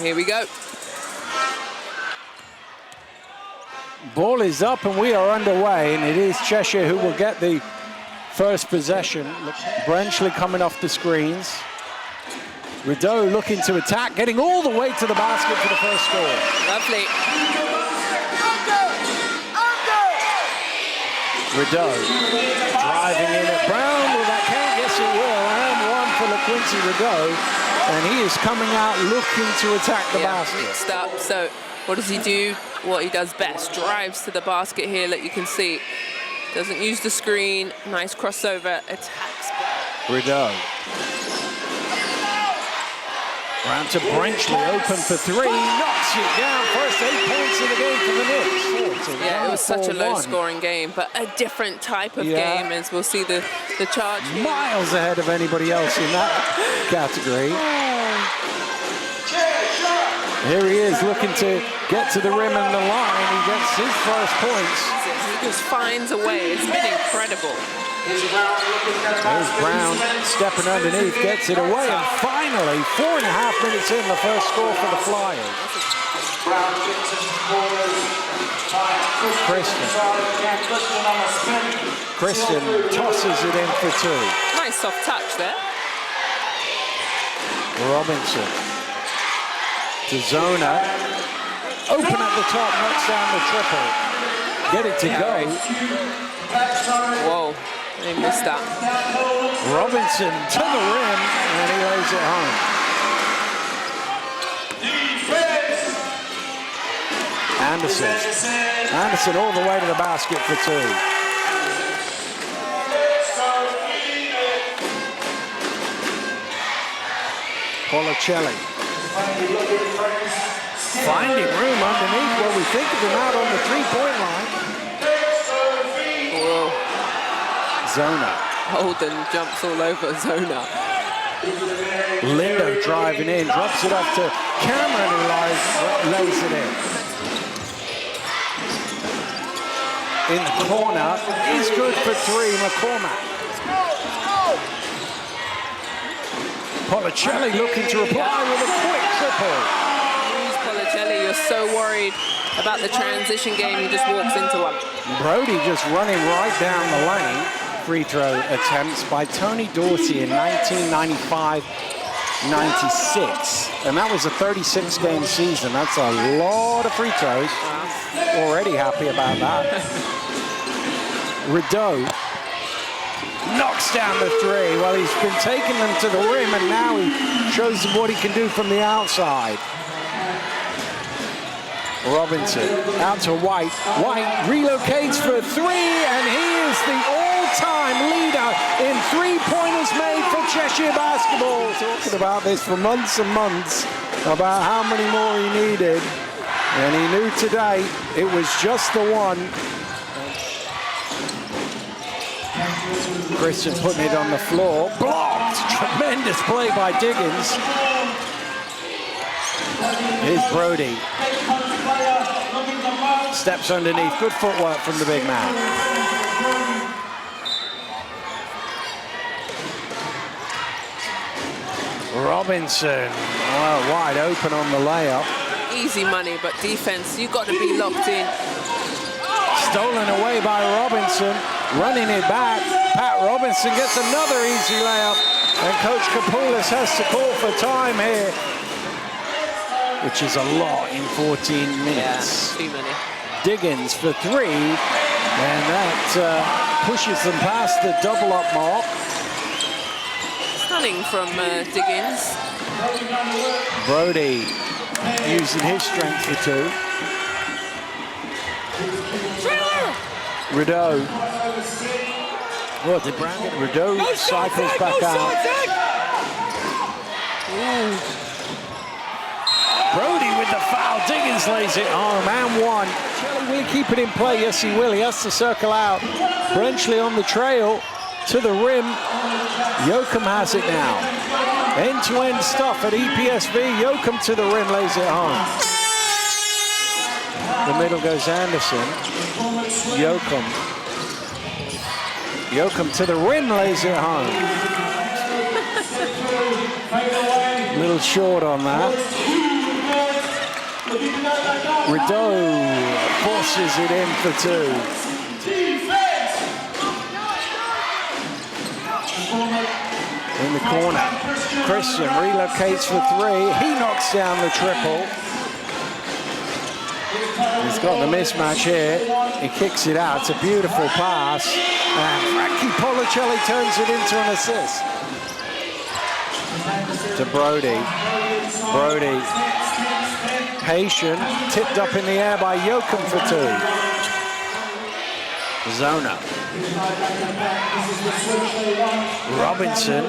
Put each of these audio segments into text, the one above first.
Here we go. Ball is up and we are underway, and it is Cheshire who will get the first possession. Brenchley coming off the screens. Rideau looking to attack, getting all the way to the basket for the first score. Lovely. Rideau driving in at Brown. Will that count? Yes, it will. And one for LaQuincy Rideau. And he is coming out looking to attack the basket. Mixed up. So what does he do? What he does best. Drives to the basket here, like you can see. Doesn't use the screen. Nice crossover. Attacks. Rideau. Round to Brenchley, open for three. Knocks it down. First 8 points of the game for the Knicks. Yeah, it was such a low-scoring game, but a different type of game, as we'll see the charge here. Miles ahead of anybody else in that category. Here he is looking to get to the rim and the line. He gets his first points. He just finds a way. It's been incredible. There's Brown stepping underneath, gets it away, and finally, 4.5 minutes in, the first score for the Flyers. Christian tosses it in for two. Nice soft touch there. Robinson to Zona. Open at the top, knocks down the triple. Get it to go. Whoa, they missed that. Robinson to the rim, and he lays it home. Anderson all the way to the basket for two. Policelli. Finding room underneath. Well, we think of him out on the three-point line. Whoa. Zona. Holden jumps all over Zona. Lindo driving in, drops it off to Cameron, who lays it in. In the corner, is good for three, McCormack. Policelli looking to reply with a quick triple. Policelli, you're so worried about the transition game, he just walks into one. Brody just running right down the lane. Free throw attempts by Tony Dorsey in 1995-96. And that was a 36-game season. That's a lot of free throws. Already happy about that. Rideau knocks down the three. Well, he's been taking them to the rim, and now he shows them what he can do from the outside. Robinson out to White. White relocates for three, and he is the all-time leader in three-pointers made for Cheshire basketball. Talking about this for months and months, about how many more he needed. And he knew today it was just the one. Christian putting it on the floor. Blocked! Tremendous play by Diggins. Here's Brody. Steps underneath. Good footwork from the big man. Robinson. Well, wide open on the layup. Easy money, but defense, you've got to be locked in. Stolen away by Robinson. Running it back. Pat Robinson gets another easy layup. And Coach Kapoulis has to call for time here, which is a lot in 14 minutes. Yeah, too many. Diggins for three, and that pushes them past the double-up mark. Stunning from Diggins. Brody using his strength for two. Rideau. Well, did Brown get Rideau? Cycles back out. Brody with the foul. Diggins lays it home. And one. Will he keep it in play? Yes, he will. He has to circle out. Brenchley on the trail to the rim. Yoakum has it now. End-to-end stuff at EPSV. Yoakum to the rim, lays it home. The middle goes Anderson. Yoakum. Yoakum to the rim, lays it home. Little short on that. Rideau forces it in for 2. In the corner, Christian relocates for 3. He knocks down the triple. He's got the mismatch here. He kicks it out. It's a beautiful pass. And Frankie Policelli turns it into an assist. To Brody. Brody, patient, tipped up in the air by Joachim for 2. Zona. Robinson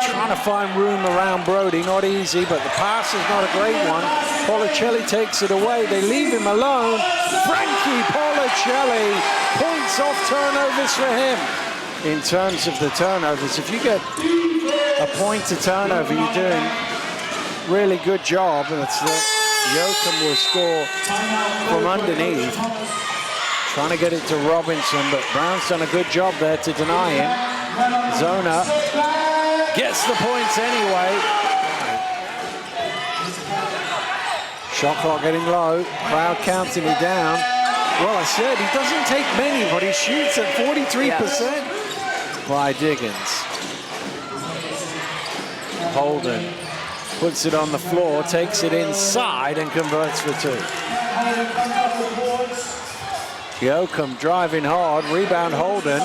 trying to find room around Brody, not easy, but the pass is not a great one. Policelli takes it away, they leave him alone. Frankie Policelli, points off turnovers for him. In terms of the turnovers, if you get a point to turnover, you're doing really good job, and it's that Joachim will score from underneath. Trying to get it to Robinson, but Brown's done a good job there to deny him. Zona gets the points anyway. Shot clock getting low, crowd counting it down. Well, I said he doesn't take many, but he shoots at 43%. By Diggins. Holden puts it on the floor, takes it inside and converts for 2. Joachim driving hard, rebound Holden.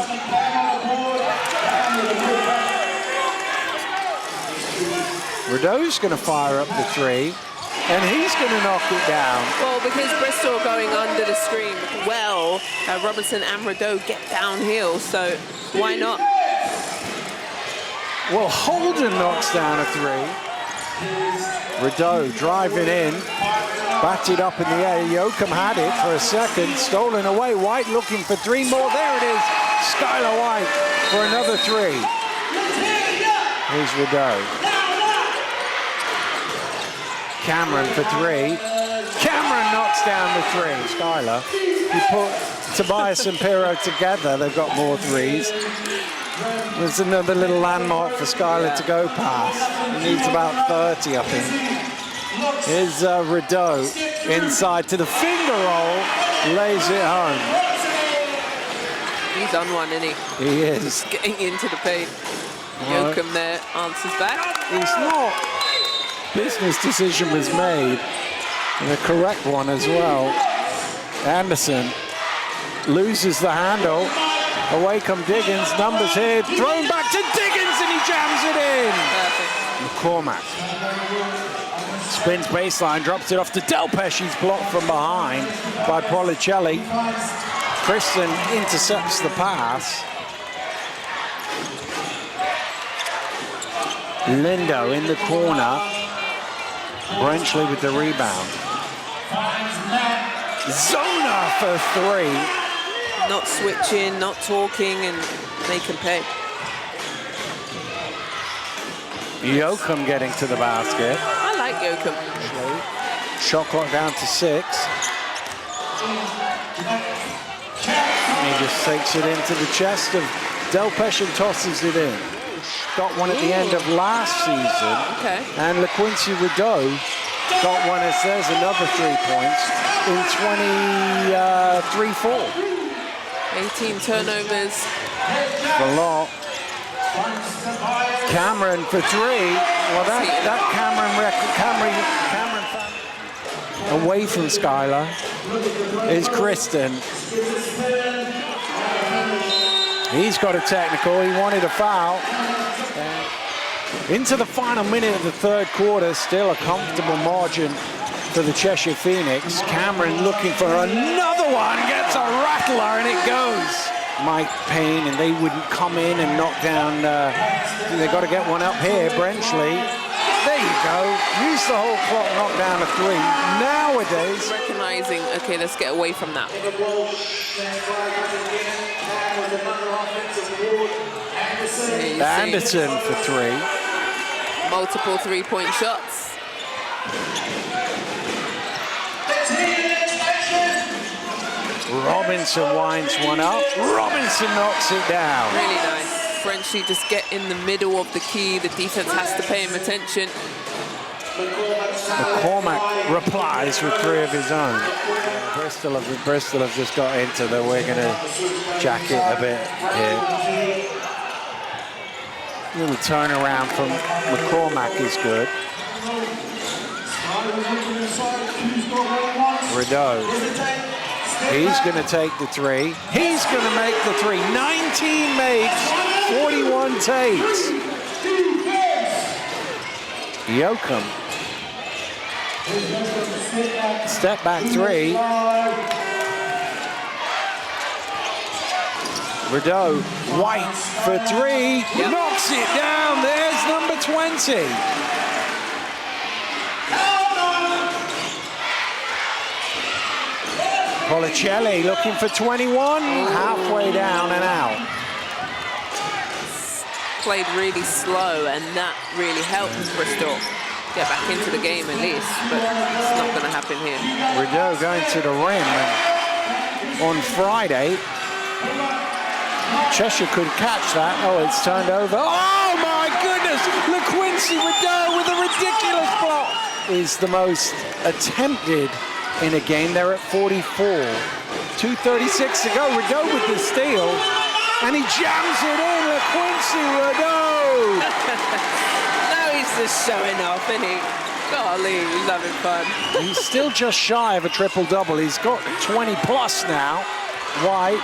Rideau's going to fire up the 3, and he's going to knock it down. Well, because Bristol are going under the screen, well, Robinson and Rideau get downhill, so why not? Well, Holden knocks down a 3. Rideau driving in, backed it up in the air. Joachim had it for a second, stolen away. White looking for 3 more. There it is. Skylar White for another 3. Here's Rideau. Cameron for 3. Cameron knocks down the 3. Skylar. You put Tobias and Pirro together, they've got more 3s. There's another little landmark for Skylar to go past. He needs about 30, I think. Here's Rideau inside to the finger roll, lays it home. He's on one, isn't he? He is. Just getting into the paint. Joachim there answers back. He's not. Business decision was made, and a correct one as well. Anderson loses the handle. Away come Diggins, numbers here, thrown back to Diggins, and he jams it in. Perfect. McCormack spins baseline, drops it off to Delpesh. He's blocked from behind by Policelli. Kristen intercepts the pass. Lindo in the corner. Brenchley with the rebound. Zona for 3. Not switching, not talking, and they can pay. Joachim getting to the basket. I like Joachim. Shot clock down to 6. And he just takes it into the chest of Delpesh and tosses it in. Got one at the end of last season. Okay. And LaQuincy Rideau got one as there's another 3 points in 23-4. 18 turnovers. A lot. Cameron for 3. Well, that Cameron away from Skylar is Kristen. He's got a technical. He wanted a foul. Into the final minute of the 3rd quarter, still a comfortable margin for the Cheshire Phoenix. Cameron looking for another one, gets a rattler, and it goes. Mike Payne, and they wouldn't come in and knock down. They got to get one up here. Brenchley. There you go. Use the whole clock, knock down a 3. Nowadays, Recognizing, okay, let's get away from that. Anderson for 3. Multiple 3-point shots. Robinson winds one up. Robinson knocks it down. Really nice. Frenchy just get in the middle of the key. The defense has to pay him attention. McCormack replies with 3 of his own. Bristol have just got into the we're going to jack it a bit here. Little turnaround from McCormack is good. Rideau. He's going to take the 3. He's going to make the 3. 19 makes, 41 takes. Yoakum. Step back 3. Rideau, White for 3. Yep. Knocks it down. There's number 20. Policelli looking for 21, halfway down and out. Played really slow, and that really helped Bristol get back into the game at least, but it's not going to happen here. Rideau going to the rim, and on Friday, Cheshire could catch that. Oh, it's turned over. Oh my goodness! LaQuincy Rideau with a ridiculous block. Is the most attempted in a game. They're at 44. 2:36 to go. Rideau with the steal, and he jams it in. LaQuincy Rideau. Now he's just showing off, isn't he? Golly, he's having fun. He's still just shy of a triple-double. He's got 20 plus now. White,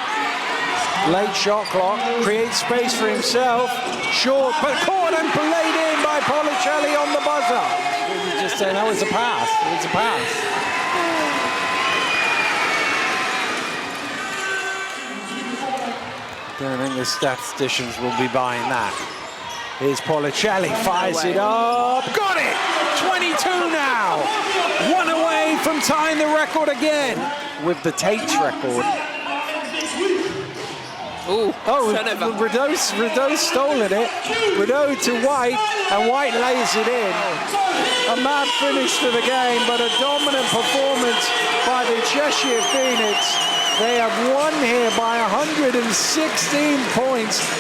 late shot clock, creates space for himself. Short, but caught and played in by Policelli on the buzzer. You just saying that was a pass. It was a pass. I think the statisticians will be buying that. Here's Policelli, fires it up, got it! 22 now! 1 away from tying the record again with the Tate's record. Ooh, Rideau stolen it. Rideau to White, and White lays it in. A mad finish to the game, but a dominant performance by the Cheshire Phoenix. They have won here by 116 points.